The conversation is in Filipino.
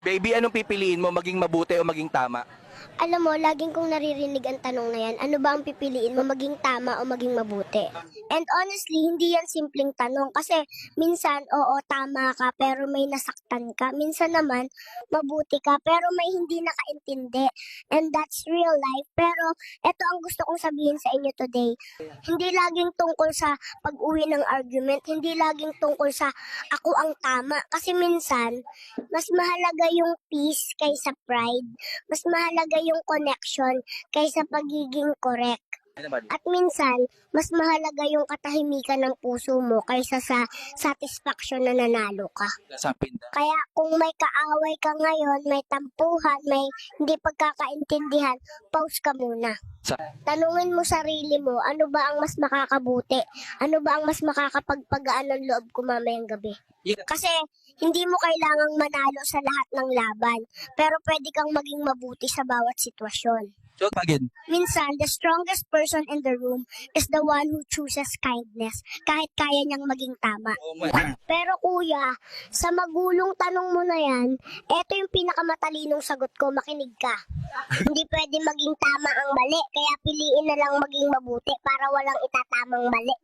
Baby, anong pipiliin mo, maging mabuti o maging tama? Alam mo, laging kong naririnig ang tanong na yan, ano ba ang pipiliin mo, maging tama o maging mabuti? And honestly, hindi yan simpleng tanong kasi minsan, oo, tama ka pero may nasaktan ka. Minsan naman, mabuti ka pero may hindi nakaintindi. And that's real life. Pero eto ang gusto kong sabihin sa inyo today. Hindi laging tungkol sa pag-uwi ng argument, hindi laging tungkol sa ako ang tama. Kasi minsan, mas mahalaga yung peace kaysa pride. Mas mahalaga yung connection kaysa pagiging correct. At minsan, mas mahalaga yung katahimikan ng puso mo kaysa sa satisfaction na nanalo ka. Nasapin na. Kaya kung may kaaway ka ngayon, may tampuhan, may hindi pagkakaintindihan, pause ka muna. Tanungin mo sarili mo, ano ba ang mas makakabuti? Ano ba ang mas makakapagpagaan ng loob ko mamayang gabi? Kasi hindi mo kailangang manalo sa lahat ng laban, pero pwede kang maging mabuti sa bawat sitwasyon. So, again, Minsan, the strongest person in the room is the one who chooses kindness, kahit kaya niyang maging tama. Pero kuya, sa magulong tanong mo na yan, eto yung pinakamatalinong sagot ko, makinig ka. Hindi pwede maging tama ang mali, kaya piliin na lang maging mabuti para walang itatamang mali.